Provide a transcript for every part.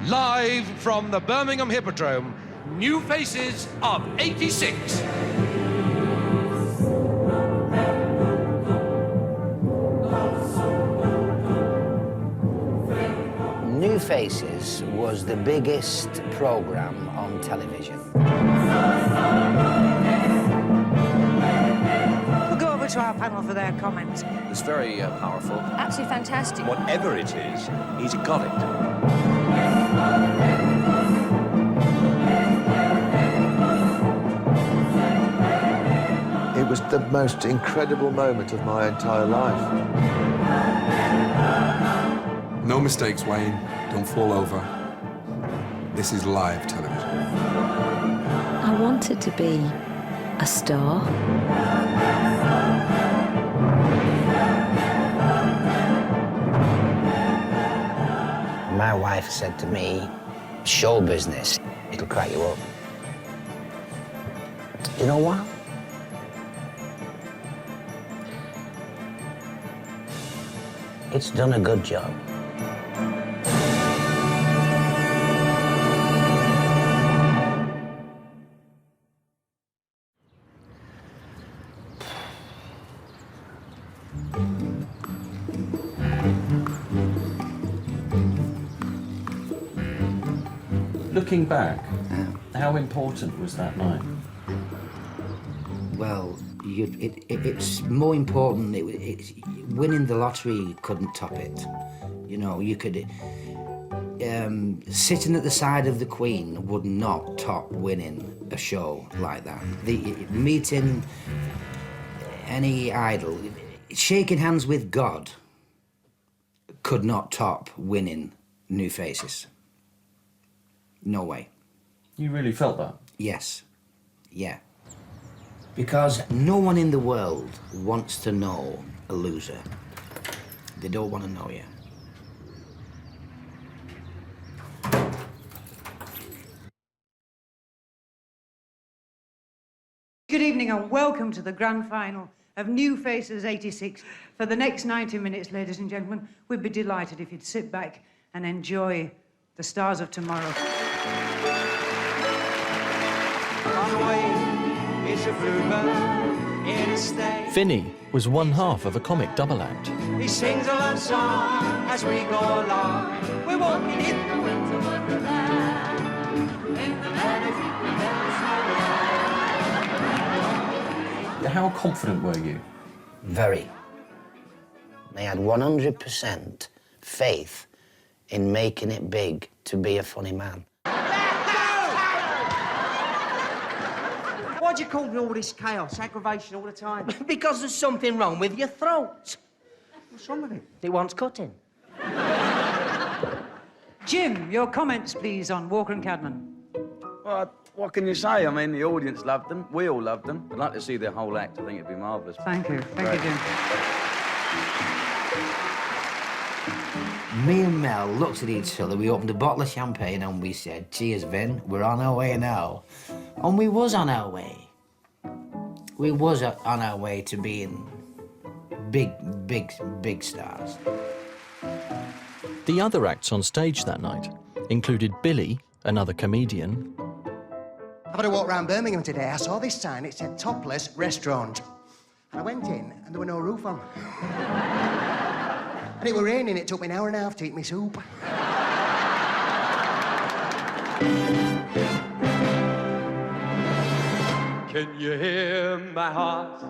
Live from the Birmingham Hippodrome, New Faces of '86. New Faces was the biggest programme on television. We'll go over to our panel for their comments. It's very powerful. Absolutely fantastic. Whatever it is, he's got it. It was the most incredible moment of my entire life. No mistakes, Wayne. Don't fall over. This is live television. I wanted to be a star. My wife said to me, show business, it'll crack you up. You know what? It's done a good job. Looking back, how important was that night? Well, it's more important. Winning the lottery couldn't top it. You know, you could... sitting at the side of the Queen would not top winning a show like that. Meeting any idol, shaking hands with God could not top winning New Faces. No way. You really felt that? Yes. Yeah. Because no one in the world wants to know a loser. They don't want to know you. Good evening and welcome to the grand final of New Faces '86. For the next 90 minutes, ladies and gentlemen, we'd be delighted if you'd sit back and enjoy the stars of tomorrow. Vinny was one half of a comic double act. He sings a love song as we go along. We're walking in the winter wonderland. In the melody How confident were you? Very. I had 100% faith in making it big to be a funny man. Why do you call me all this chaos, aggravation all the time? Because there's something wrong with your throat. What's wrong with it? It wants cutting. Jim, your comments, please, on Walker and Cadman. Well, what can you say? I mean, the audience loved them. We all loved them. I'd like to see their whole act. I think it'd be marvellous. Thank you. Thank you, Jim. Me and Mel looked at each other, we opened a bottle of champagne and we said, cheers, Vin, we're on our way now. And we was on our way. We was on our way to being big stars. The other acts on stage that night included Billy, another comedian. I've had a walk around Birmingham today. I saw this sign, it said topless restaurant. And I went in and there were no roof on. And it were raining, it took me an hour and a half to eat my soup. Can you hear my heart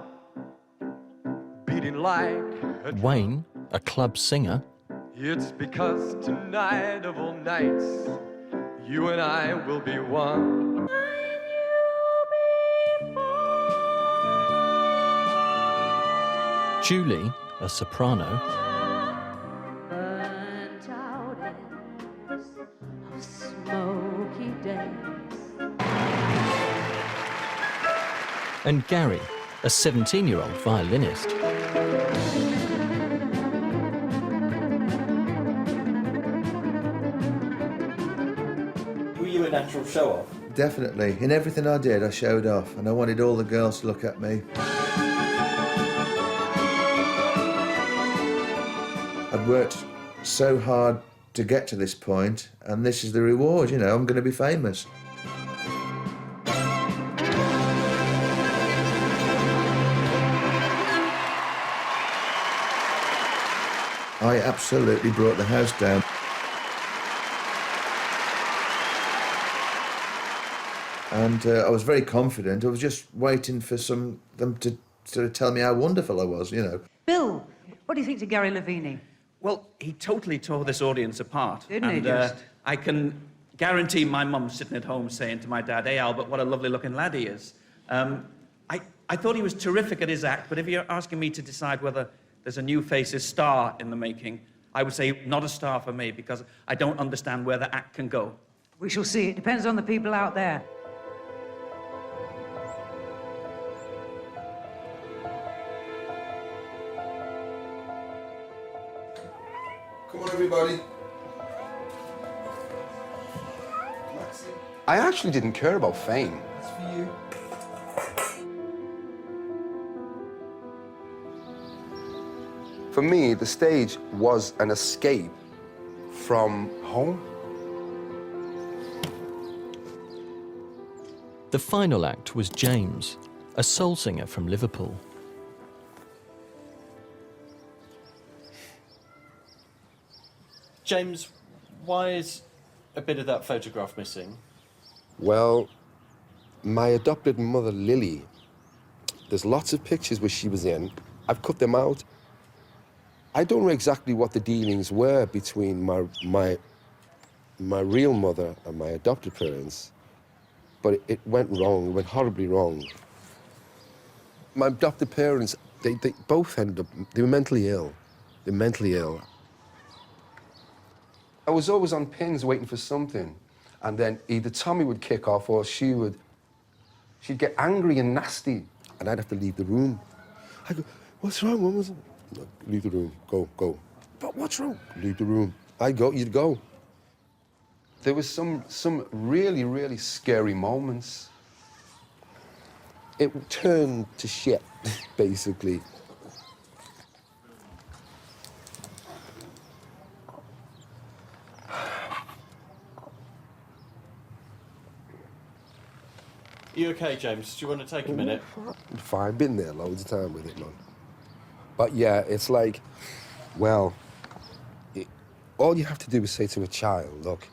beating like a drum? Wayne, a club singer. It's because tonight of all nights, you and I will be one. Julie, a soprano. Burnt out ends of smoky days. And Gary, a 17-year-old violinist. Were you a natural show-off? Definitely. In everything I did, I showed off, and I wanted all the girls to look at me. I'd worked so hard to get to this point, and this is the reward, you know, I'm going to be famous. I absolutely brought the house down. And I was very confident. I was just waiting for them to sort of tell me how wonderful I was, you know. Bill, what do you think to Gary Lavini? Well, he totally tore this audience apart. Didn't he and, just? I can guarantee my mum sitting at home saying to my dad, "Hey, Albert, what a lovely-looking lad he is." I thought he was terrific at his act, but if you're asking me to decide whether there's a New Faces star in the making, I would say not a star for me, because I don't understand where the act can go. We shall see. It depends on the people out there. Come on, everybody. I actually didn't care about fame. That's for you. For me, the stage was an escape from home. The final act was James, a soul singer from Liverpool. James, why is a bit of that photograph missing? Well, my adopted mother, Lily, there's lots of pictures where she was in. I've cut them out. I don't know exactly what the dealings were between my real mother and my adopted parents, but it went wrong. It went horribly wrong. My adopted parents, they both ended up, they were mentally ill. They're mentally ill. I was always on pins waiting for something, and then either Tommy would kick off or she'd get angry and nasty, and I'd have to leave the room. I go, "What's wrong? What was it?" No, leave the room. Go. But what's wrong? Leave the room. I'd go. You'd go. There was some really scary moments. It turned to shit, basically. You okay, James? Do you want to take a minute? Fine, I've been there loads of time with it, man. But yeah, it's like, well, all you have to do is say to a child, look,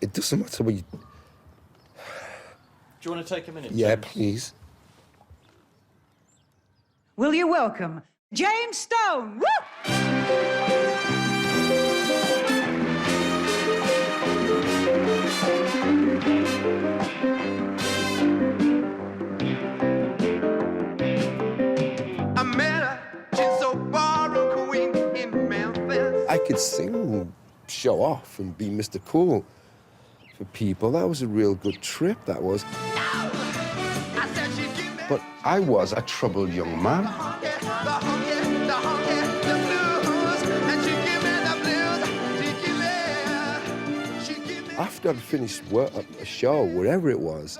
it doesn't matter what you... Do you want to take a minute, Yeah, James? please. Will you welcome James Stone? Woo! I could sing, show off, and be Mr. Cool for people. That was a real good trip, that was. But I was a troubled young man. After I'd finished work, a show, wherever it was,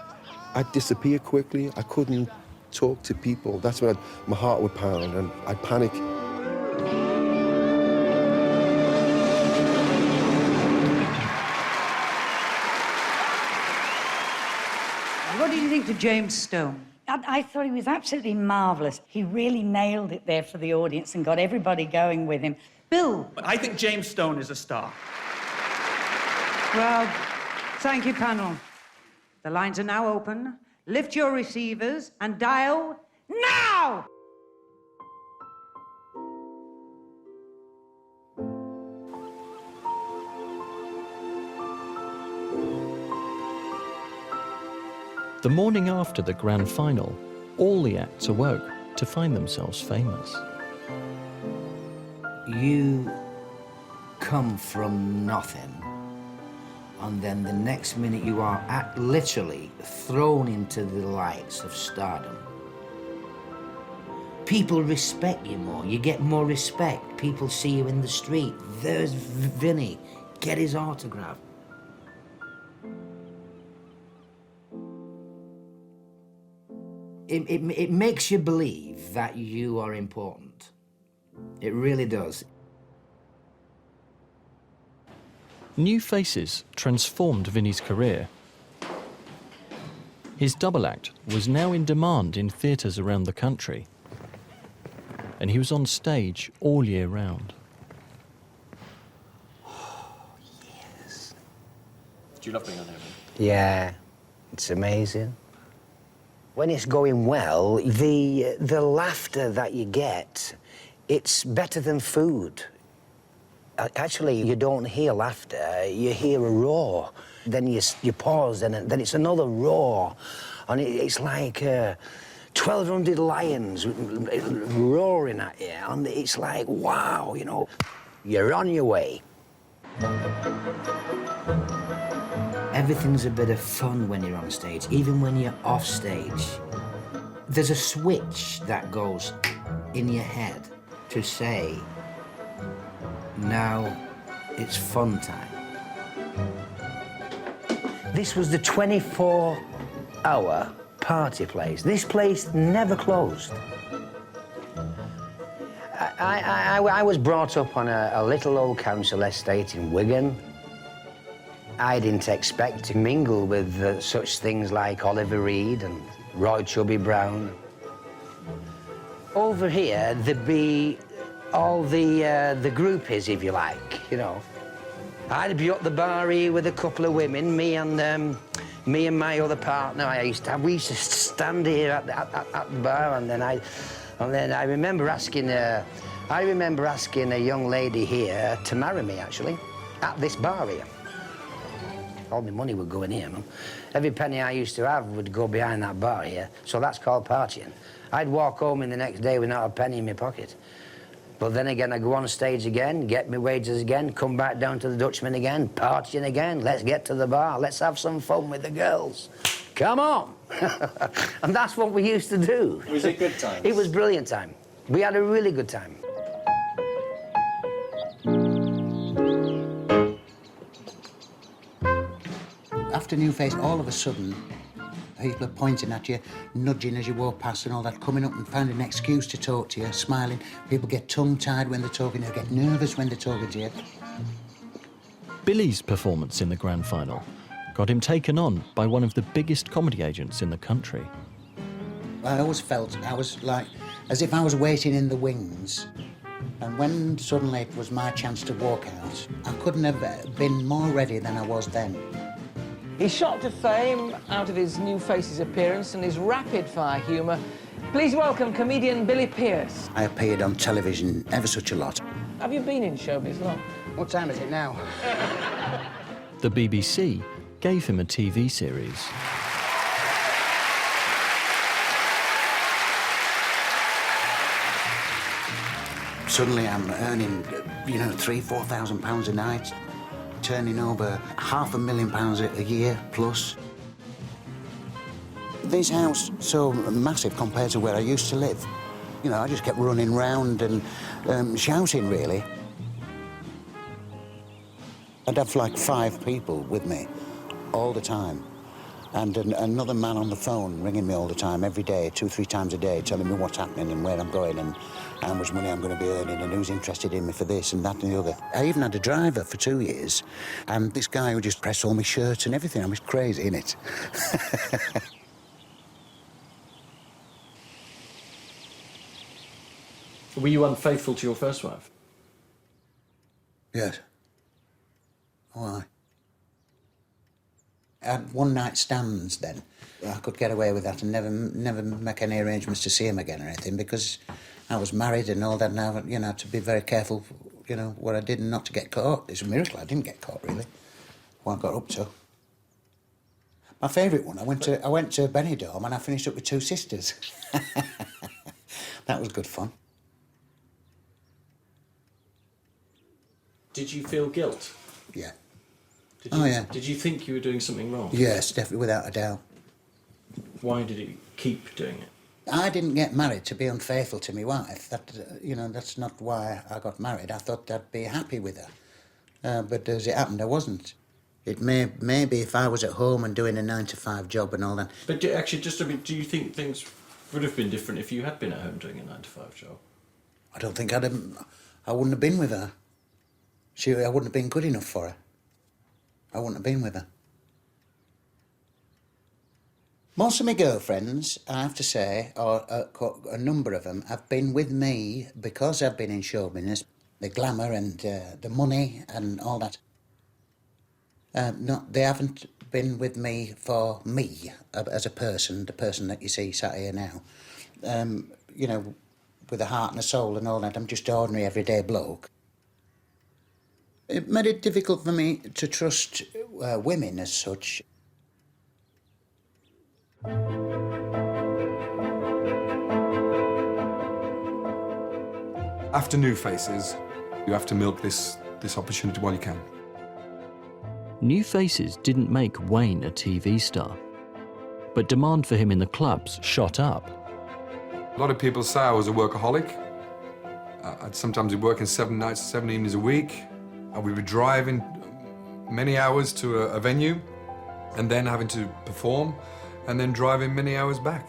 I'd disappear quickly. I couldn't talk to people. That's when my heart would pound and I'd panic. What did you think to James Stone? I thought he was absolutely marvellous. He really nailed it there for the audience and got everybody going with him. Bill? I think James Stone is a star. Well, thank you, panel. The lines are now open. Lift your receivers and dial now! The morning after the grand final, all the acts awoke to find themselves famous. You come from nothing, and then the next minute you are literally thrown into the lights of stardom. People respect you more. You get more respect. People see you in the street. There's Vinny. Get his autograph. It makes you believe that you are important. It really does. New Faces transformed Vinnie's career. His double act was now in demand in theatres around the country, and he was on stage all year round. Yes. Do you love being on here? Yeah, it's amazing. When it's going well, the laughter that you get, it's better than food. Actually, you don't hear laughter, you hear a roar. Then you pause, and then it's another roar. And it's like 1,200 lions roaring at you. And it's like, wow, you know, you're on your way. Everything's a bit of fun when you're on stage, even when you're off stage. There's a switch that goes in your head to say, now it's fun time. This was the 24-hour party place. This place never closed. I was brought up on a little old council estate in Wigan. I didn't expect to mingle with such things like Oliver Reed and Roy Chubby Brown. Over here, there'd be all the groupies, if you like, you know. I'd be up the bar here with a couple of women, me and my other partner. We used to stand here at the bar, and then I remember asking a young lady here to marry me, actually, at this bar here. All my money would go in here, man. Every penny I used to have would go behind that bar here, so that's called partying. I'd walk home in the next day with not a penny in my pocket. But then again, I go on stage again, get my wages again, come back down to the Dutchman again, partying again. Let's get to the bar. Let's have some fun with the girls. Come on. And that's what we used to do. Was it good times? It was brilliant time. We had a really good time. After New Face, all of a sudden, people are pointing at you, nudging as you walk past and all that, coming up and finding an excuse to talk to you, smiling. People get tongue-tied when they're talking, they get nervous when they're talking to you. Billy's performance in the grand final got him taken on by one of the biggest comedy agents in the country. I always felt I was like, as if I was waiting in the wings. And when suddenly it was my chance to walk out, I couldn't have been more ready than I was then. He shot to fame out of his New Faces appearance and his rapid-fire humour. Please welcome comedian Billy Pearce. I appeared on television ever such a lot. Have you been in showbiz long? What time is it now? The BBC gave him a TV series. Suddenly I'm earning, you know, £3,000–4,000 a night, turning over £500,000 a year plus. This house so massive compared to where I used to live. You know, I just kept running round and shouting, really. I'd have like 5 people with me all the time, and another man on the phone ringing me all the time, every day, 2–3 times a day, telling me what's happening and where I'm going and how much money I'm going to be earning and who's interested in me for this and that and the other. I even had a driver for 2 years, and this guy would just press all my shirts and everything. I was crazy, innit? Were you unfaithful to your first wife? Yes. Why? I had one-night stands then. I could get away with that and never make any arrangements to see him again or anything, because I was married and all that, and I, you know, to be very careful, you know, what I did and not to get caught. It's a miracle I didn't get caught, really, what I got up to. My favourite one, I went to Benidorm and I finished up with 2 sisters. That was good fun. Did you feel guilt? Yeah. Yeah. Did you think you were doing something wrong? Yes, definitely, without a doubt. Why did you keep doing it? I didn't get married to be unfaithful to my wife. That, you know, that's not why I got married. I thought I'd be happy with her. But as it happened, I wasn't. It maybe if I was at home and doing a 9–to–5 job and all that. But actually, just a bit, do you think things would have been different if you had been at home doing a 9–to–5 job? I don't think I wouldn't have been with her. I wouldn't have been good enough for her. I wouldn't have been with her. Most of my girlfriends, I have to say, or a number of them, have been with me because I've been in show business. The glamour and the money and all that. No, they haven't been with me for me as a person, the person that you see sat here now. You know, with a heart and a soul and all that. I'm just an ordinary, everyday bloke. It made it difficult for me to trust women as such. After New Faces, you have to milk this opportunity while you can. New Faces didn't make Wayne a TV star, but demand for him in the clubs shot up. A lot of people say I was a workaholic. I'd sometimes be working 7 nights, 7 evenings a week. I would be driving many hours to a venue and then having to perform and then driving many hours back.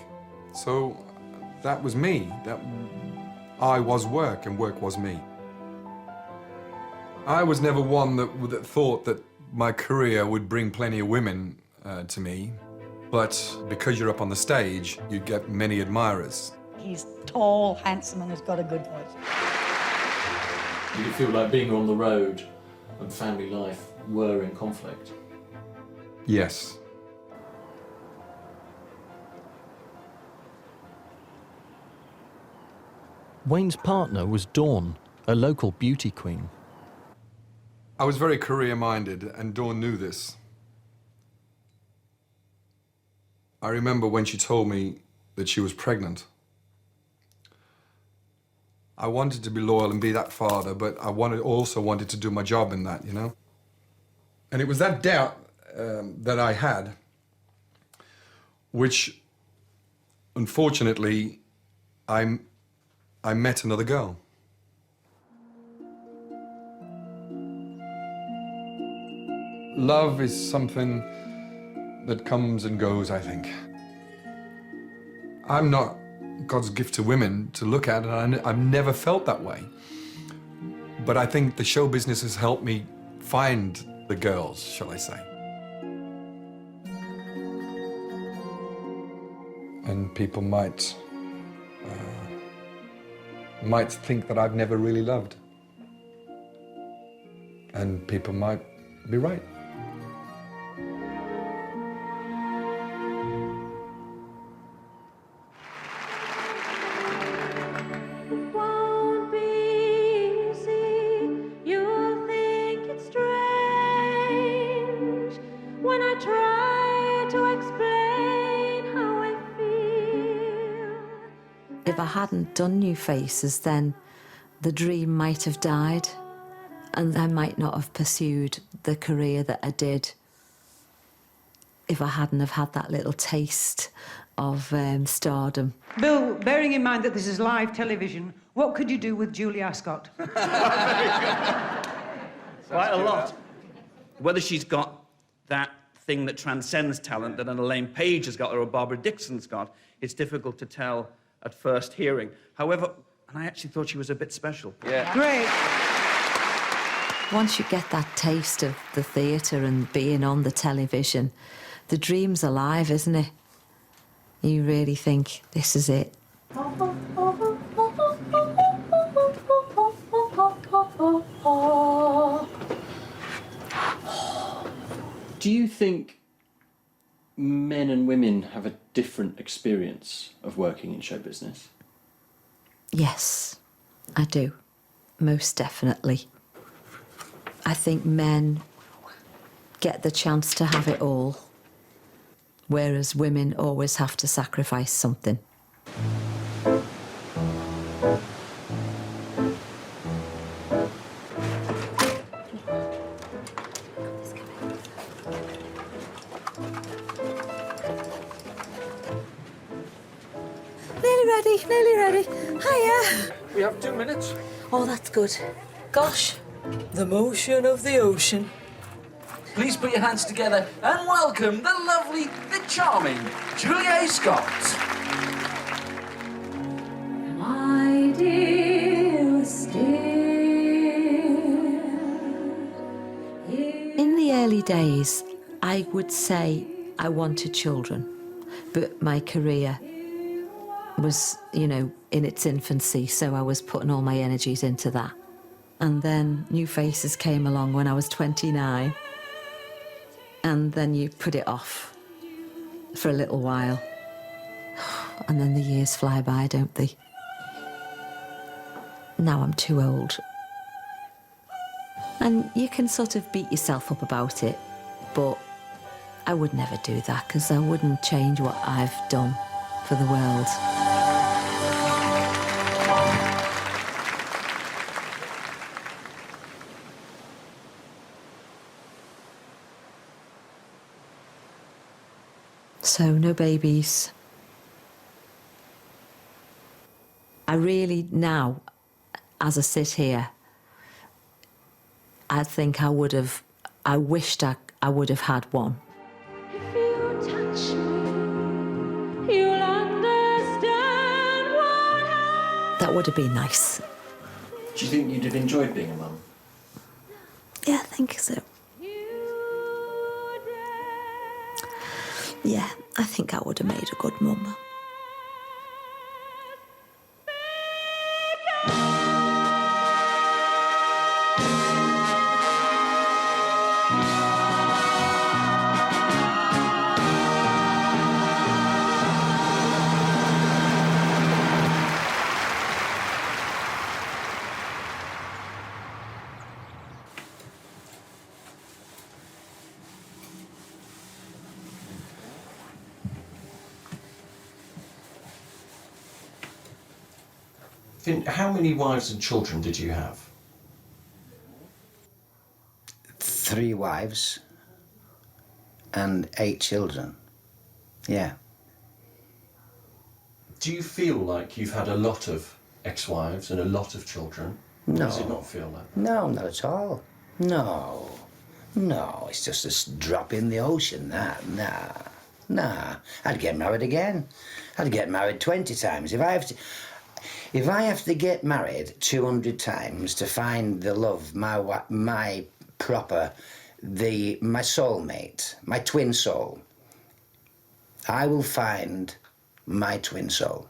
So that was me. I was work and work was me. I was never one that thought that my career would bring plenty of women to me, but because you're up on the stage, you get many admirers. He's tall, handsome, and has got a good voice. Did you feel like being on the road and family life were in conflict? Yes. Wayne's partner was Dawn, a local beauty queen. I was very career-minded, and Dawn knew this. I remember when she told me that she was pregnant. I wanted to be loyal and be that father, but I also wanted to do my job in that, you know? And it was that doubt that I had, which, unfortunately, I met another girl. Love is something that comes and goes, I think. I'm not God's gift to women to look at, and I've never felt that way. But I think the show business has helped me find the girls, shall I say. And people might think that I've never really loved. And people might be right. If I hadn't done New Faces, then the dream might have died and I might not have pursued the career that I did if I hadn't have had that little taste of stardom. Bill, bearing in mind that this is live television, what could you do with Julie Ascot? Quite a lot. Whether she's got that thing that transcends talent that an Elaine Page has got or a Barbara Dixon's got, it's difficult to tell at first hearing. However, and I actually thought she was a bit special. Yeah. Great. Once you get that taste of the theatre and being on the television, the dream's alive, isn't it? You really think, this is it. Do you think men and women have a different experience of working in show business? Yes, I do. Most definitely. I think men get the chance to have it all, whereas women always have to sacrifice something. Nearly ready. Hiya. We have 2 minutes. Oh, that's good. Gosh, the motion of the ocean. Please put your hands together and welcome the lovely, the charming Julia Scott. My dear, still In the early days, I would say I wanted children, but my career was, you know, in its infancy, so I was putting all my energies into that. And then New Faces came along when I was 29, and then you put it off for a little while. And then the years fly by, don't they? Now I'm too old. And you can sort of beat yourself up about it, but I would never do that because I wouldn't change what I've done for the world. So, no babies. I really, now, as I sit here, I think I wished I would have had one. If you touch me, you'll understand what That would have been nice. Do you think you'd have enjoyed being a mum? Yeah, I think so. Yeah, I think I would have made a good mum. How many wives and children did you have? 3 wives and 8 children. Yeah. Do you feel like you've had a lot of ex-wives and a lot of children? No. Does it not feel like that? No, not at all. No. No, it's just a drop in the ocean, that. Nah. I'd get married again. I'd get married 20 times. If I have to get married 200 times to find the love, my proper, my soulmate, my twin soul, I will find my twin soul.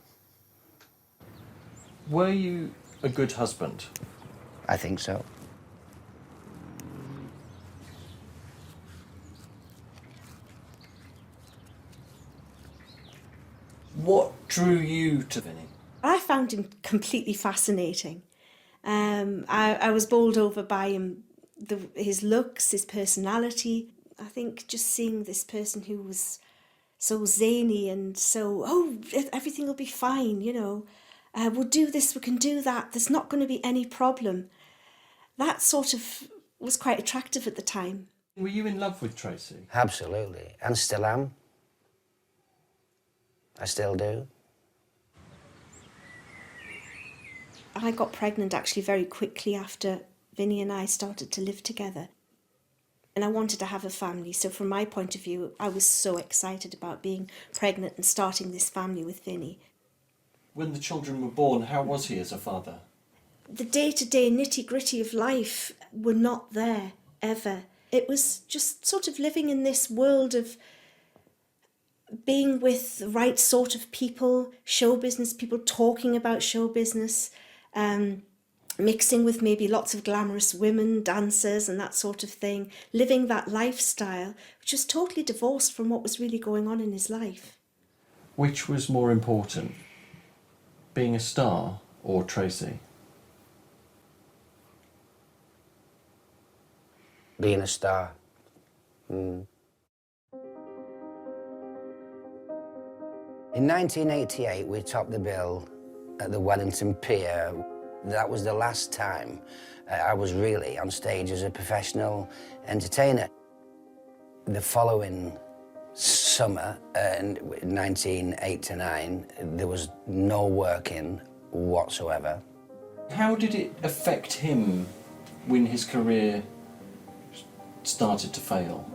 Were you a good husband? I think so. What drew you to Vinny? I found him completely fascinating. I was bowled over by him, his looks, his personality. I think just seeing this person who was so zany and so, everything will be fine, you know. We'll do this, we can do that, there's not going to be any problem. That sort of was quite attractive at the time. Were you in love with Tracy? Absolutely, and still am. I still do. I got pregnant actually very quickly after Vinny and I started to live together. And I wanted to have a family, so from my point of view, I was so excited about being pregnant and starting this family with Vinny. When the children were born, how was he as a father? The day-to-day nitty-gritty of life were not there, ever. It was just sort of living in this world of being with the right sort of people, show business people, talking about show business, mixing with maybe lots of glamorous women, dancers and that sort of thing, living that lifestyle, which was totally divorced from what was really going on in his life. Which was more important, being a star or Tracy? Being a star. In 1988, we topped the bill at the Wellington Pier. That was the last time I was really on stage as a professional entertainer. The following summer, in 1989, there was no working whatsoever. How did it affect him when his career started to fail?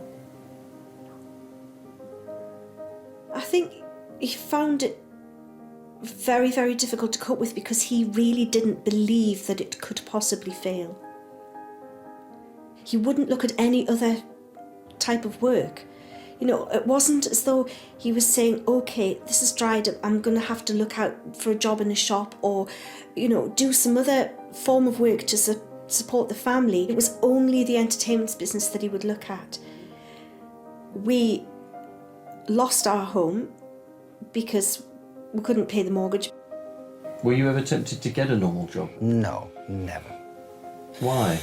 I think he found it very, very difficult to cope with because he really didn't believe that it could possibly fail. He wouldn't look at any other type of work. You know, it wasn't as though he was saying, okay, this is dried up, I'm going to have to look out for a job in a shop or, you know, do some other form of work to support the family. It was only the entertainment business that he would look at. We lost our home because we couldn't pay the mortgage. Were you ever tempted to get a normal job? No, never. Why?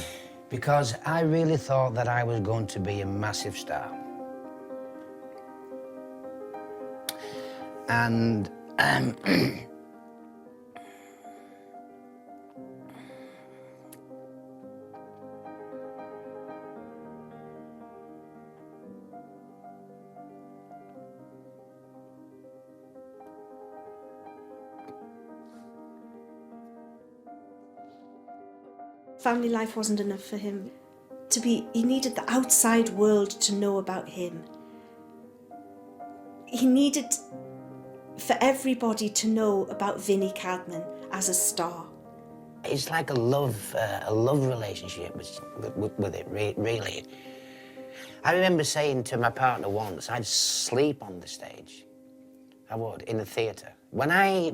Because I really thought that I was going to be a massive star. And family life wasn't enough for him. He needed the outside world to know about him. He needed for everybody to know about Vinnie Cadman as a star. it's like a love relationship with it, really. I remember saying to my partner once, I'd sleep on the stage. I would, in the theatre. When I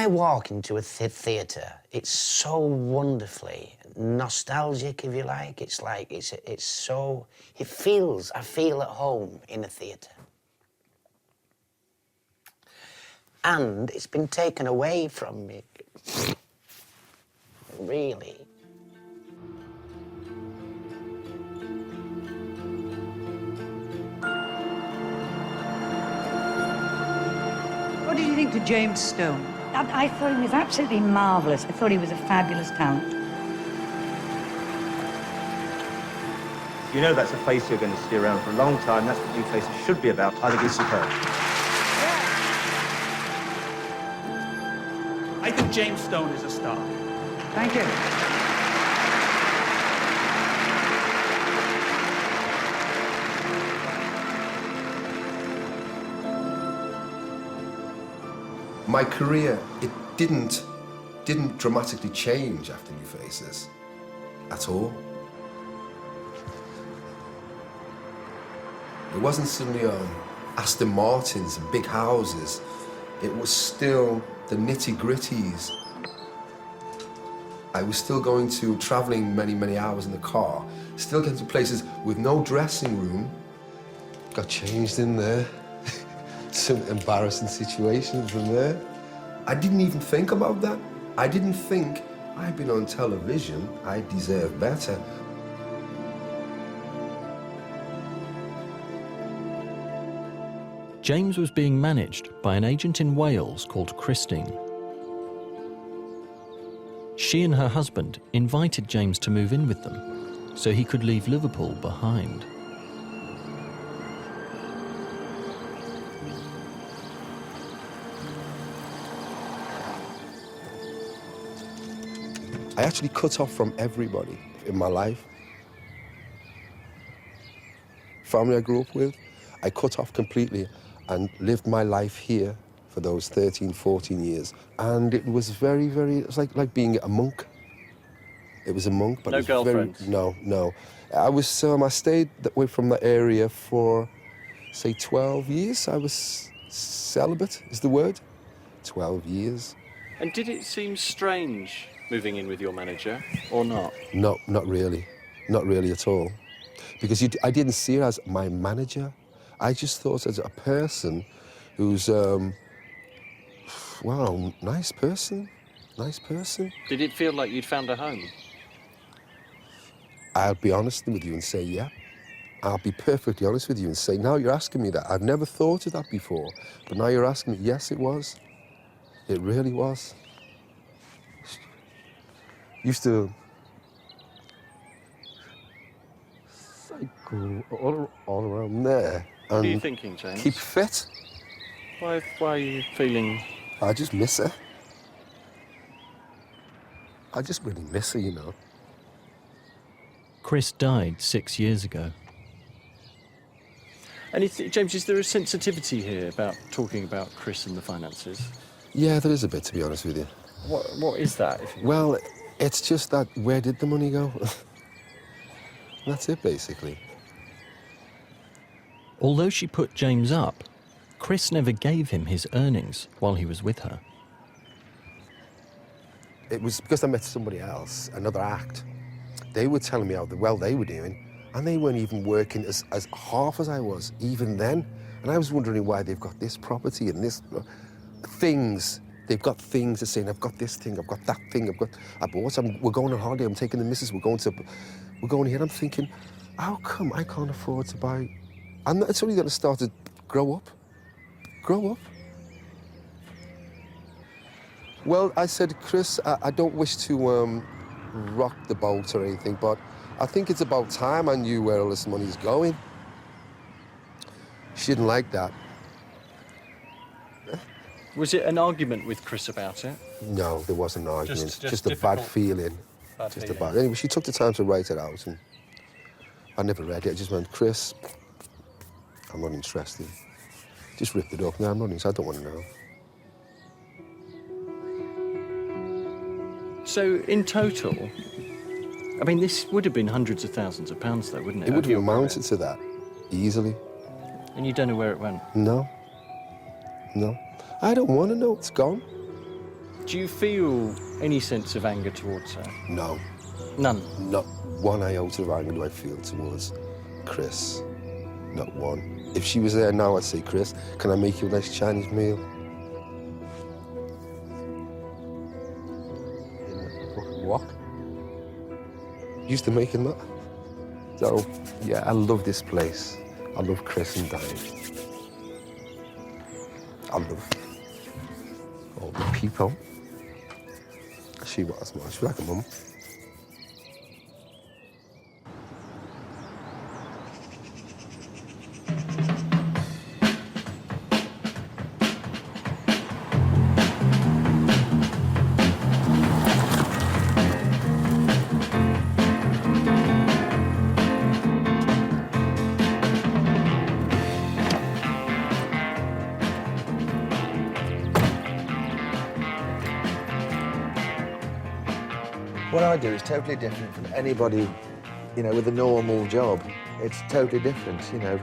walk into a theatre, it's so wonderfully nostalgic, if you like. It's like, it's so, I feel at home in a theatre. And it's been taken away from me, really. What did you think to James Stone? I thought he was absolutely marvellous. I thought he was a fabulous talent. You know that's a face you're going to see around for a long time. That's what new faces should be about. I think it's superb. I think James Stone is a star. Thank you. My career, it didn't dramatically change after New Faces, at all. It wasn't suddenly Aston Martins and big houses. It was still the nitty-gritties. I was still traveling many hours in the car, still getting to places with no dressing room. Got changed in there. Some embarrassing situations from there. I didn't even think about that. I didn't think I'd been on television. I deserve better. James was being managed by an agent in Wales called Christine. She and her husband invited James to move in with them so he could leave Liverpool behind. I actually cut off from everybody in my life. Family I grew up with, I cut off completely and lived my life here for those 13, 14 years. And it was very, it was like being a monk. It was a monk, but no it was girlfriends? No. I stayed away from that area for, say, 12 years. I was celibate, is the word. 12 years. And did it seem strange moving in with your manager, or not? No, not really. Not really at all. Because I didn't see her as my manager. I just thought as a person who's, wow, nice person. Did it feel like you'd found a home? I'll be honest with you and say, yeah. I'll be perfectly honest with you and say, now you're asking me that. I've never thought of that before. But now you're asking me, yes, it was. It really was. Used to cycle all around there. What are you thinking, James? Keep fit. Why are you feeling... I just miss her. I just really miss her, you know. Chris died 6 years ago. And James, is there a sensitivity here about talking about Chris and the finances? Yeah, there is a bit, to be honest with you. What is that? Well, it's just that, where did the money go? And that's it, basically. Although she put James up, Chris never gave him his earnings while he was with her. It was because I met somebody else, another act. They were telling me how well they were doing, and they weren't even working as half as I was, even then. And I was wondering why they've got this property and this things. They've got things to say, I've got this thing, I've got that thing, we're going on holiday, I'm taking the missus, we're going here. I'm thinking, how come I can't afford to buy? And it's only going to start to grow up. Grow up. Well, I said, Chris, I don't wish to rock the boat or anything, but I think it's about time I knew where all this money's going. She didn't like that. Was it an argument with Chris about it? No, there wasn't an argument. Just a difficult. bad feeling. Anyway, she took the time to write it out, and I never read it. I just went, Chris, I'm not interested. Just ripped it up. No, I'm not interested. I don't want to know. So, in total, I mean, this would have been hundreds of thousands of pounds, though, wouldn't it? It would have amounted to that, easily. And you don't know where it went? No. No. I don't want to know. It's gone. Do you feel any sense of anger towards her? No. None? Not one iota of anger do I feel towards Chris. Not one. If she was there now, I'd say, Chris, can I make you a nice Chinese meal? What? Used to making that. So, yeah, I love this place. I love Chris and Dave. I love all the people. She was much. She was like a mum. What I do is totally different from anybody, you know, with a normal job. It's totally different, you know.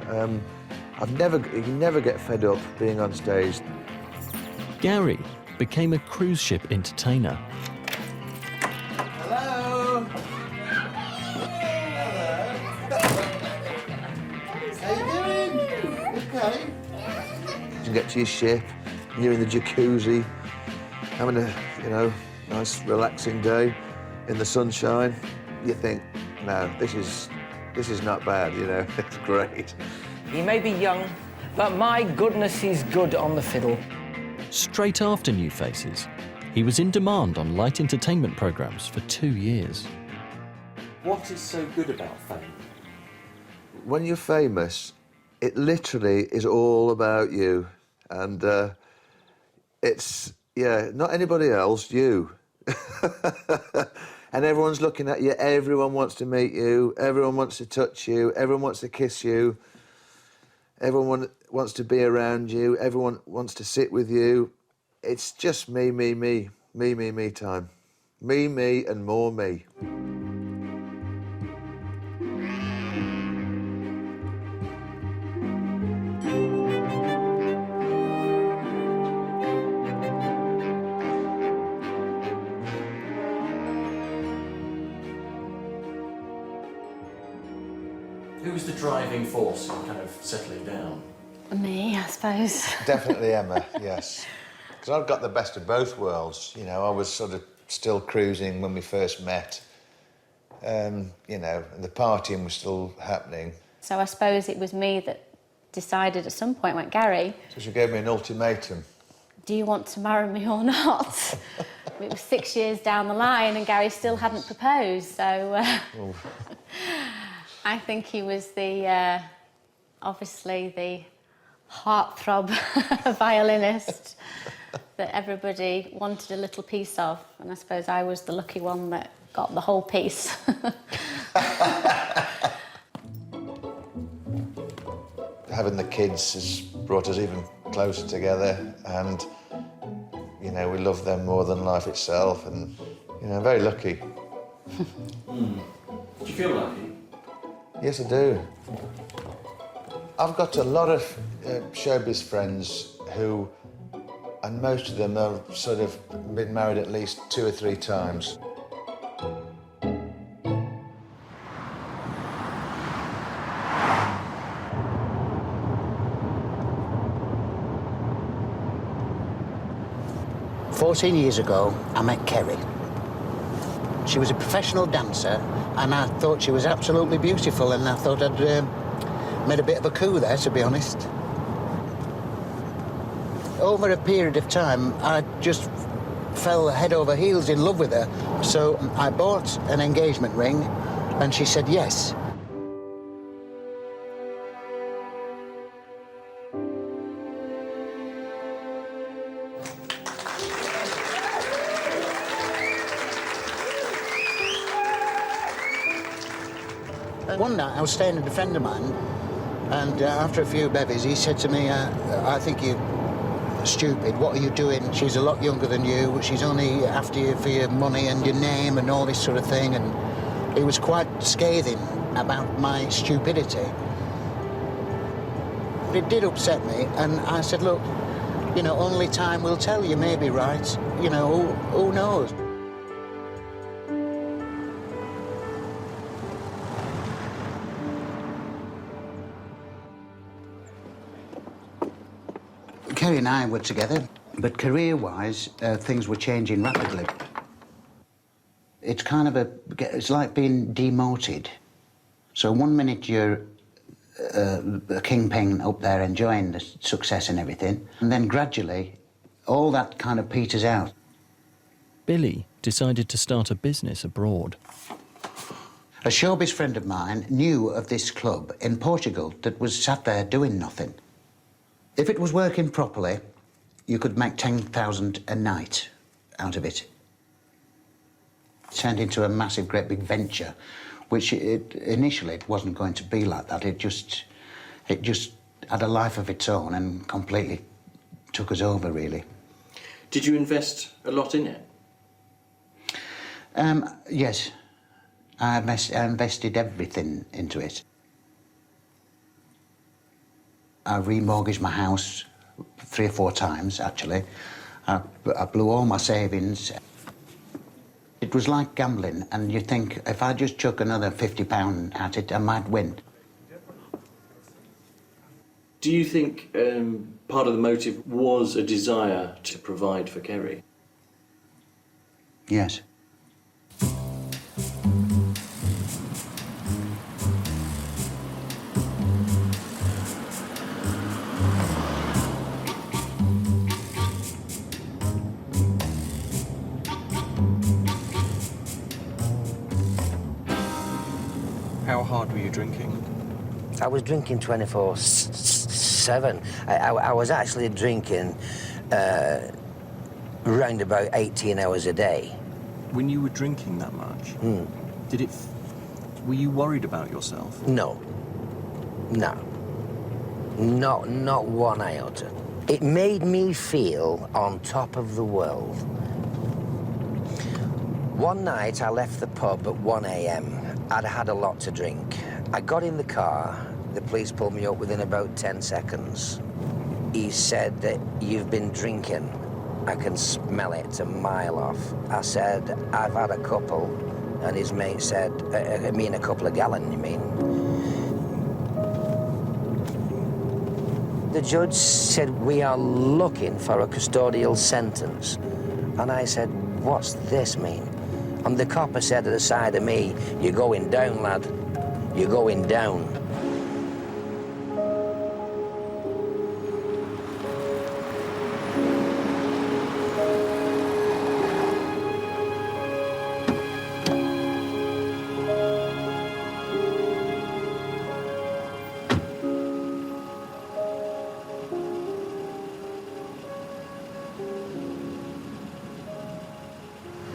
You never get fed up being on stage. Gary became a cruise ship entertainer. Hello. How you doing? Okay. You get to your ship, and you're in the jacuzzi, having a, you know, nice relaxing day in the sunshine. You think, no, this is not bad, you know. It's great. He may be young, but my goodness, he's good on the fiddle. Straight after New Faces, he was in demand on light entertainment programmes for 2 years. What is so good about fame? When you're famous, it literally is all about you. And it's, yeah, not anybody else, you. And everyone's looking at you, everyone wants to meet you, everyone wants to touch you, everyone wants to kiss you, everyone wants to be around you, everyone wants to sit with you. It's just me time. Me, and more me. Who was the driving force in kind of settling down? Me, I suppose. Definitely Emma, yes. Because I've got the best of both worlds. You know, I was sort of still cruising when we first met. You know, and the partying was still happening. So I suppose it was me that decided at some point, went, Gary... So she gave me an ultimatum. Do you want to marry me or not? It was 6 years down the line and Gary still hadn't proposed, so... I think he was the, obviously, the heartthrob violinist that everybody wanted a little piece of. And I suppose I was the lucky one that got the whole piece. Having the kids has brought us even closer together, and, you know, we love them more than life itself, and, you know, I'm very lucky. Do you feel lucky? Yes, I do. I've got a lot of showbiz friends who, and most of them have sort of been married at least 2 or 3 times. "14 years ago, I met Kerry. She was a professional dancer, and I thought she was absolutely beautiful, and I thought I'd made a bit of a coup there, to be honest. Over a period of time, I just fell head over heels in love with her, so I bought an engagement ring, and she said yes. One night I was staying with a friend of mine, and after a few bevies he said to me, "I think you're stupid. What are you doing? She's a lot younger than you. She's only after you for your money and your name and all this sort of thing." And he was quite scathing about my stupidity. It did upset me, and I said, "Look, you know, only time will tell. You may be right. You know, who knows?" Kerry and I were together, but career-wise, things were changing rapidly. It's kind of it's like being demoted. So one minute you're a kingpin up there enjoying the success and everything, and then gradually all that kind of peters out. Billy decided to start a business abroad. A showbiz friend of mine knew of this club in Portugal that was sat there doing nothing. If it was working properly, you could make 10,000 a night out of it. It turned into a massive, great big venture, which initially it wasn't going to be like that. It just had a life of its own and completely took us over, really. Did you invest a lot in it? Yes. I invested everything into it. I remortgaged my house 3 or 4 times, actually. I blew all my savings. It was like gambling, and you think, if I just chuck another £50 at it, I might win. Do you think part of the motive was a desire to provide for Kerry? Yes. How hard were you drinking? I was drinking 24/7. I was actually drinking round about 18 hours a day. When you were drinking that much, were you worried about yourself? No. No. Not one iota. It made me feel on top of the world. One night I left the pub at 1 a.m. I'd had a lot to drink. I got in the car. The police pulled me up within about 10 seconds. He said that you've been drinking. I can smell it a mile off. I said, I've had a couple. And his mate said, I mean a couple of gallon, you mean? The judge said, we are looking for a custodial sentence. And I said, what's this mean? And the copper said to the side of me, you're going down, lad. You're going down.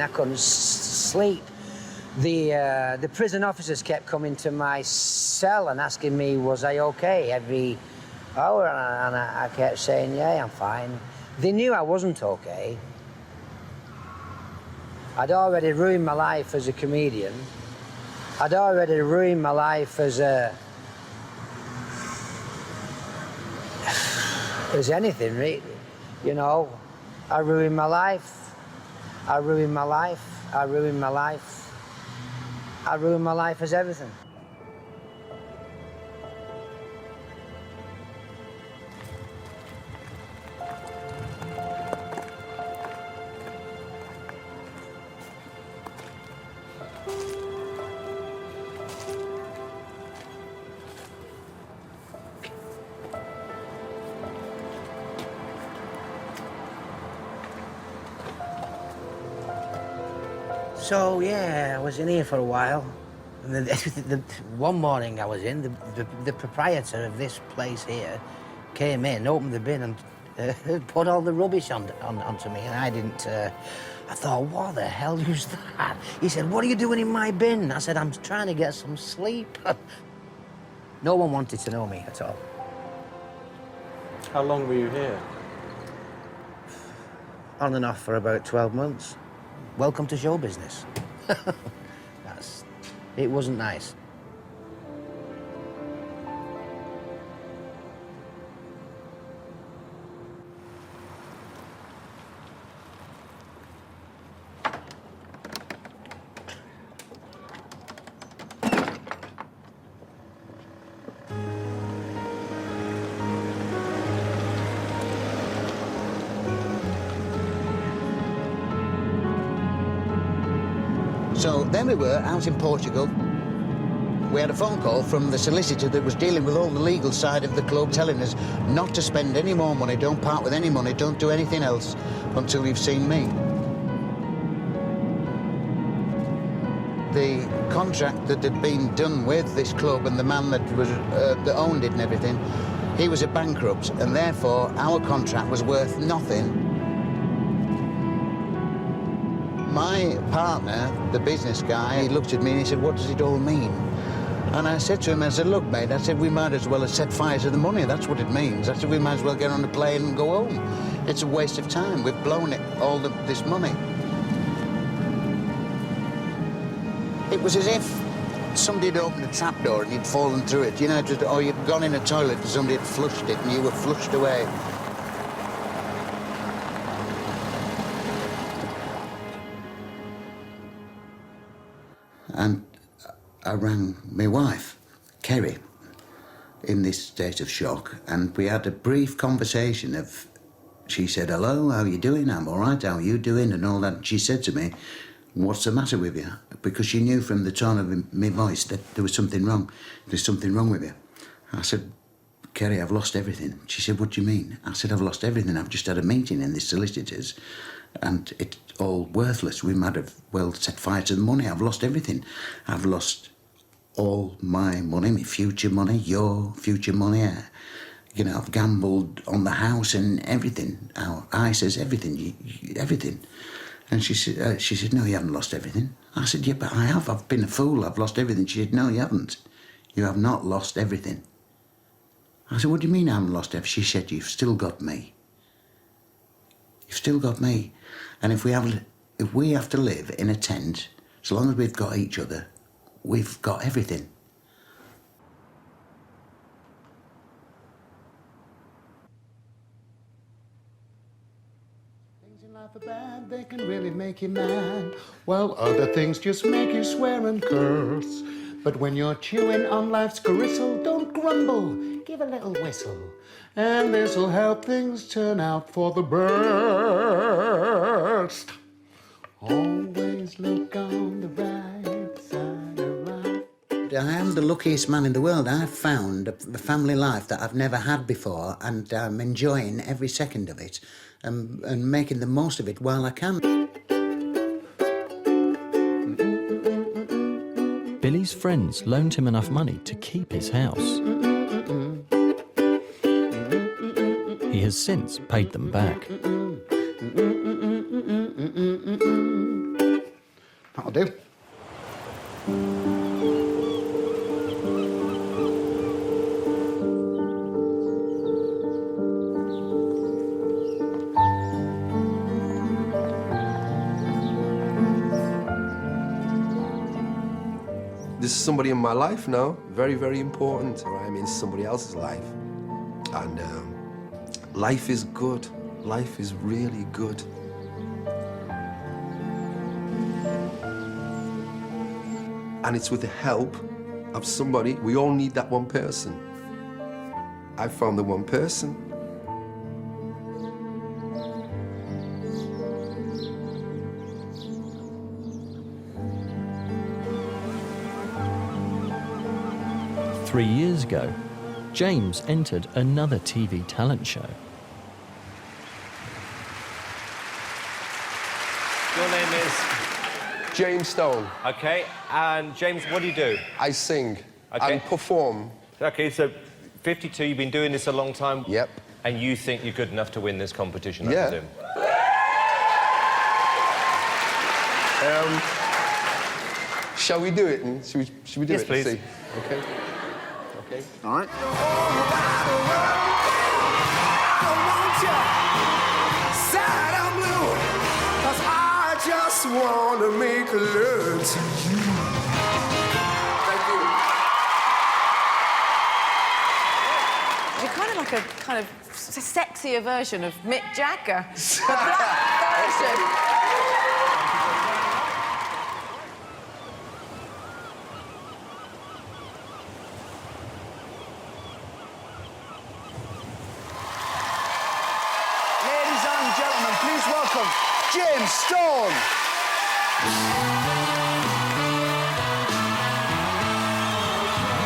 I couldn't sleep. The prison officers kept coming to my cell and asking me, was I okay, every hour, and I kept saying, yeah, I'm fine. They knew I wasn't okay. I'd already ruined my life as a comedian. I'd already ruined my life as anything, really. You know, I ruined my life. I ruined my life. I ruined my life. I ruined my life as everything. So, yeah, I was in here for a while. And one morning I was in, the proprietor of this place here came in, opened the bin and put all the rubbish onto me, and I didn't... I thought, what the hell is that? He said, what are you doing in my bin? I said, I'm trying to get some sleep. No one wanted to know me at all. How long were you here? On and off for about 12 months. Welcome to show business. It wasn't nice. So then we were out in Portugal. We had a phone call from the solicitor that was dealing with all the legal side of the club, telling us not to spend any more money, don't part with any money, don't do anything else until you've seen me. The contract that had been done with this club and the man that was that owned it and everything, he was a bankrupt, and therefore our contract was worth nothing. My partner, the business guy, he looked at me and he said, what does it all mean? And I said to him, I said, look, mate, I said, we might as well have set fire to the money. That's what it means. I said, we might as well get on a plane and go home. It's a waste of time. We've blown it, all this money. It was as if somebody had opened a trapdoor and you'd fallen through it, you know, or you'd gone in a toilet and somebody had flushed it and you were flushed away. And I rang my wife, Kerry, in this state of shock, and we had a brief conversation of, she said, hello, how are you doing? I'm all right, how are you doing? And all that. She said to me, what's the matter with you? Because she knew from the tone of my voice that there was something wrong. There's something wrong with you. I said, Kerry, I've lost everything. She said, what do you mean? I said, I've lost everything. I've just had a meeting in the solicitors and it's all worthless. We might have, well, set fire to the money. I've lost everything. I've lost all my money, my future money, your future money. You know, I've gambled on the house and everything. Our ISAs, everything, everything. And she said, no, you haven't lost everything. I said, yeah, but I have. I've been a fool. I've lost everything. She said, no, you haven't. You have not lost everything. I said, what do you mean I haven't lost everything? She said, you've still got me. You've still got me. And if we have to live in a tent, as long as we've got each other, we've got everything. Things in life are bad, they can really make you mad, while other things just make you swear and curse. But when you're chewing on life's gristle, don't grumble, give a little whistle, and this'll help things turn out for the best. Always look on the right side of life. I am the luckiest man in the world. I've found a family life that I've never had before, and I'm enjoying every second of it and making the most of it while I can. Billy's friends loaned him enough money to keep his house. He has since paid them back. That'll do. The there's somebody in my life now, very, very important, or I'm in somebody else's life. And life is good. Life is really good. And it's with the help of somebody. We all need that one person. I found the one person. Three years ago, James entered another TV talent show. Your name is? James Stone. Okay, and James, what do you do? I sing and perform. Okay, so 52, you've been doing this a long time? Yep. And you think you're good enough to win this competition, I Yeah. presume? Shall we do it? And should we do Yes, it? please. See? Okay. Okay. All right. Sad I'm blue, 'cause I just wanna make love to you. Thank you. You're kind of like a kind of sexier version of Mick Jagger. The black version. Ladies and gentlemen, please welcome James Stone.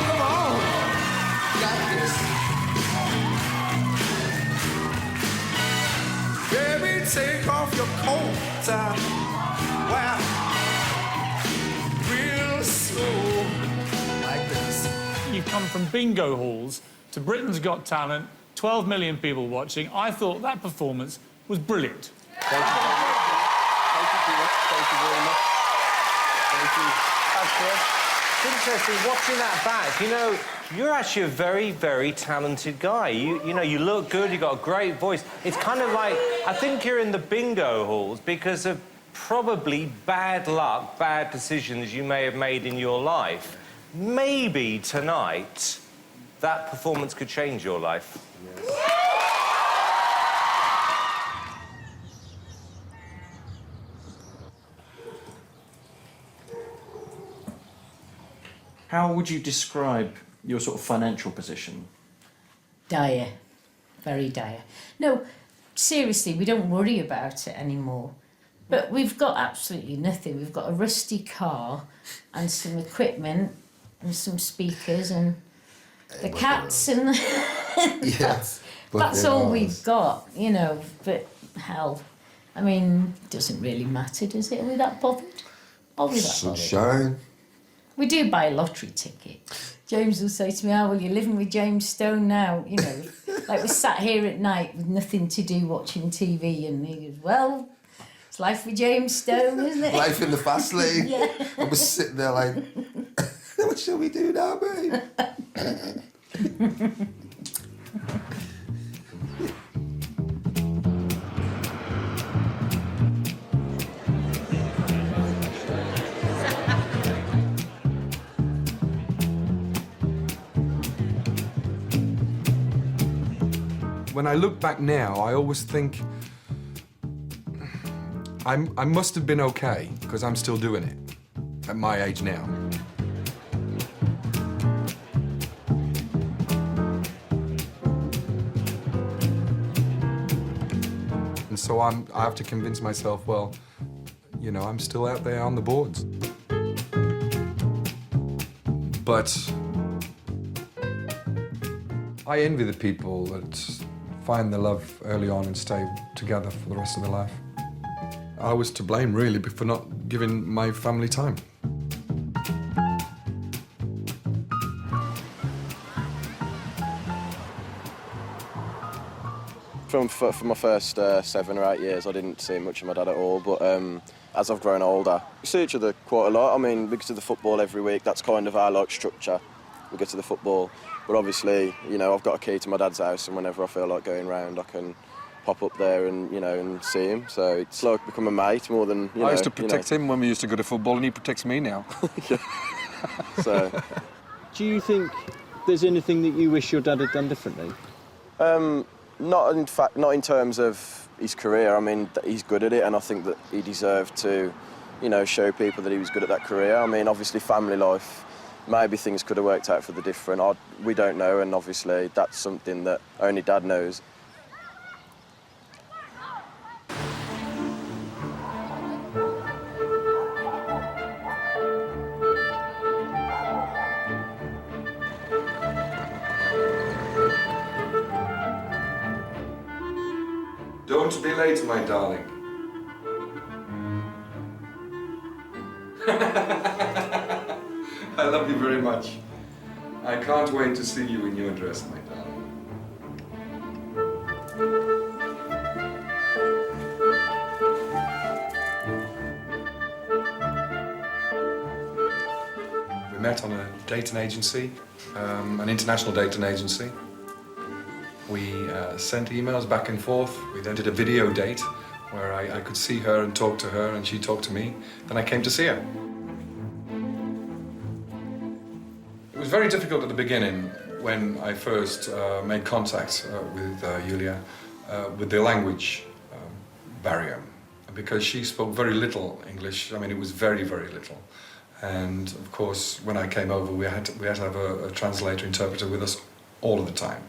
Come on. Got this. Baby, take off your coat. Well, real slow, like this. You've come from bingo halls to Britain's Got Talent, 12 million people watching. I thought that performance was brilliant. Thank you very much. Thank you, Peter. Thank you very much. Thank you. It's interesting watching that back. You know, you're actually a very, very talented guy. You know, you look good, you've got a great voice. It's kind of like, I think you're in the bingo halls because of probably bad luck, bad decisions you may have made in your life. Maybe tonight, that performance could change your life. Yes. How would you describe your sort of financial position? Dire. Very dire. No, seriously, we don't worry about it anymore. But we've got absolutely nothing. We've got a rusty car and some equipment and some speakers and the cats and Yes. that's all we've got, you know. But hell, I mean, it doesn't really matter, does it? Are we that bothered? Are we that bothered? Sunshine. We do buy a lottery ticket. James will say to me, "Oh, well, you're living with James Stone now," you know. Like we're sat here at night with nothing to do, watching TV, and he goes, "Well, it's life with James Stone, isn't it?" Life in the fast lane. Yeah. I was sitting there like, what shall we do now, babe? When I look back now, I always think I must have been okay because I'm still doing it at my age now. And so I have to convince myself, well, you know, I'm still out there on the boards. But I envy the people that find their love early on and stay together for the rest of their life. I was to blame, really, for not giving my family time. For my first 7 or 8 years, I didn't see much of my dad at all, but as I've grown older, we see each other quite a lot. I mean, we go to the football every week. That's kind of our, like, structure. We go to the football. But obviously, you know, I've got a key to my dad's house, and whenever I feel like going round, I can pop up there and, you know, and see him. So it's like become a mate more than, you know. I used to protect him when we used to go to football, and he protects me now. So. Do you think there's anything that you wish your dad had done differently? Not in terms of his career. I mean, he's good at it, and I think that he deserved to, you know, show people that he was good at that career. I mean, obviously, family life, maybe things could have worked out for the different. We don't know, and obviously, that's something that only Dad knows. Don't be late, my darling. I love you very much. I can't wait to see you in your dress, my darling. We met on a dating agency, an international dating agency. We sent emails back and forth. We then did a video date where I could see her and talk to her and she talked to me. Then I came to see her. It was very difficult at the beginning when I first made contact with Julia with the language barrier. Because she spoke very little English. I mean, it was very, very little. And of course, when I came over, we had to have a translator, interpreter with us all of the time.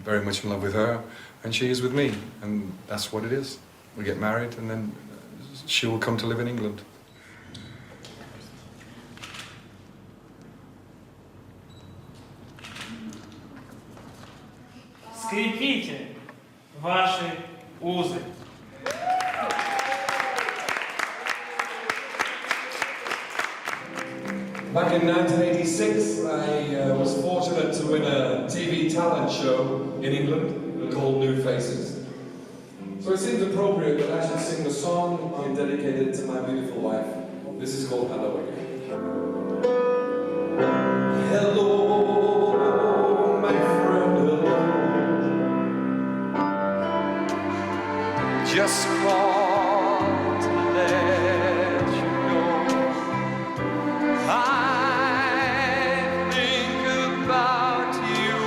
Very much in love with her, and she is with me, and that's what it is. We get married, and then she will come to live in England. Скрепите ваши узы. Back in 1986, I was fortunate to win a TV talent show in England called New Faces. So it seems appropriate that I should sing the song I'm dedicated to my beautiful wife. This is called Hello Again. Hello, my friend, hello. Just called to let you know I think about you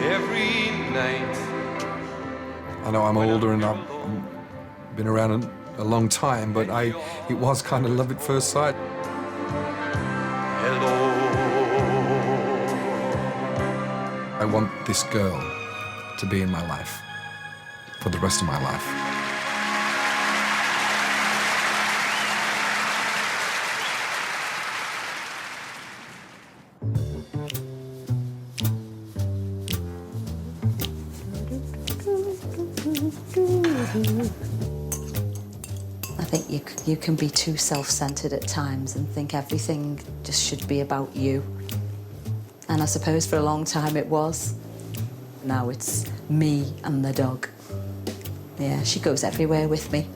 every night. I know I'm older and I've been around a long time, but it was kind of love at first sight. Hello. I want this girl to be in my life for the rest of my life. I think you can be too self-centered at times and think everything just should be about you. And I suppose for a long time it was. Now it's me and the dog. Yeah, she goes everywhere with me.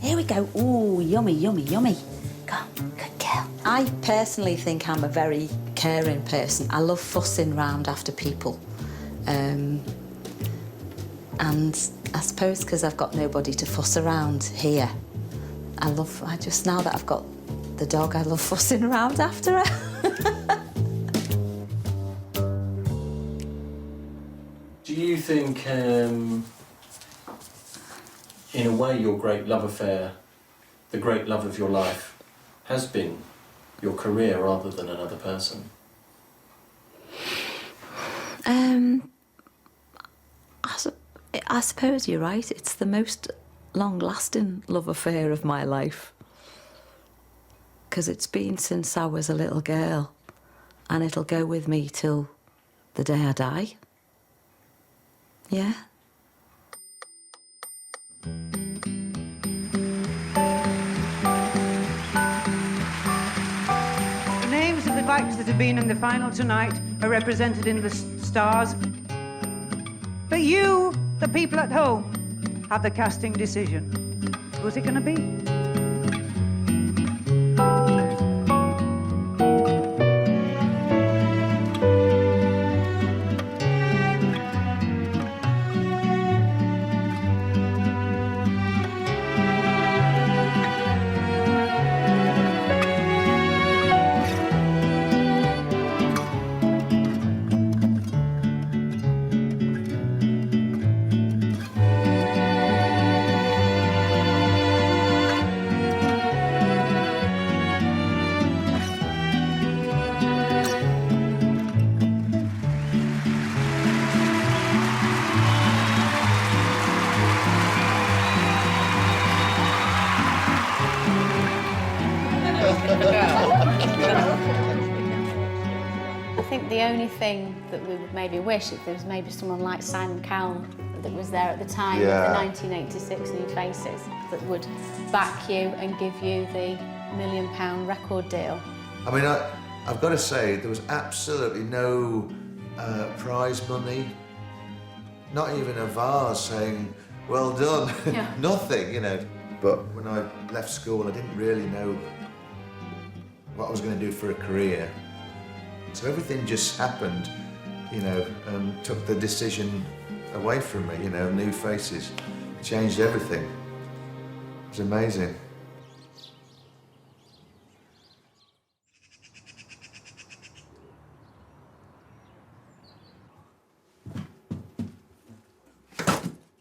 Here we go. Ooh, yummy, yummy, yummy. Go on, good girl. I personally think I'm a very caring person. I love fussing round after people. And I suppose because I've got nobody to fuss around here, now that I've got the dog, I love fussing around after her. Do you think, in a way, your great love affair, the great love of your life, has been your career rather than another person? I suppose you're right. It's the most long-lasting love affair of my life. Because it's been since I was a little girl, and it'll go with me till the day I die. Yeah. acts that have been in the final tonight are represented in the stars. But you, the people at home, have the casting decision. Who's it going to be? I think the only thing that we would maybe wish if there was maybe someone like Simon Cowell that was there at the time of the 1986 New Faces that would back you and give you the £1 million record deal. I mean, I've got to say, there was absolutely no prize money, not even a vase saying, well done, Yeah. nothing, you know. But when I left school, I didn't really know what I was going to do for a career. So everything just happened, you know, and took the decision away from me, you know, New Faces. Changed everything. It was amazing.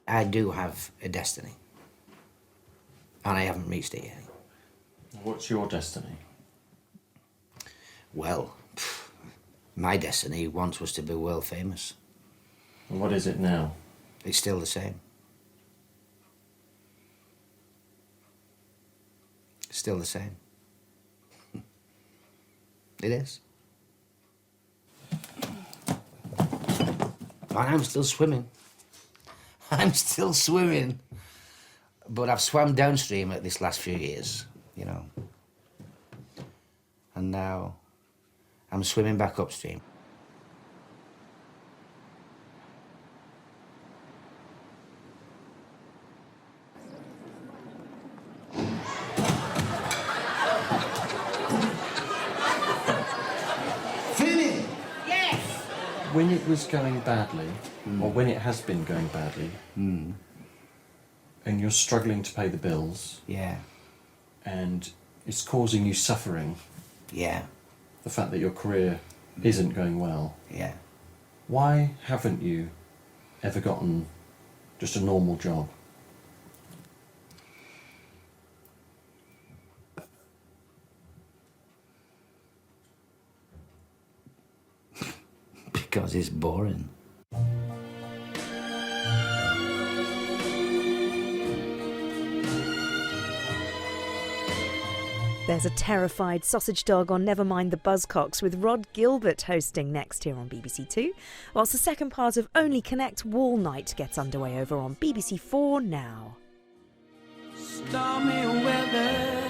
I do have a destiny. And I haven't reached it yet. What's your destiny? Well, my destiny once was to be world famous. And what is it now? It's still the same. It's still the same. It is. And I'm still swimming. I'm still swimming. But I've swam downstream at this last few years, you know. And now I'm swimming back upstream. Finny! Yes! When it was going badly, or when it has been going badly, and you're struggling to pay the bills, yeah, and it's causing you suffering, yeah, the fact that your career isn't going well, yeah, why haven't you ever gotten just a normal job? Because it's boring. There's a terrified sausage dog on Never Mind the Buzzcocks with Rod Gilbert hosting next here on BBC2, whilst the second part of Only Connect Wall Night gets underway over on BBC4 now. Stormy weather.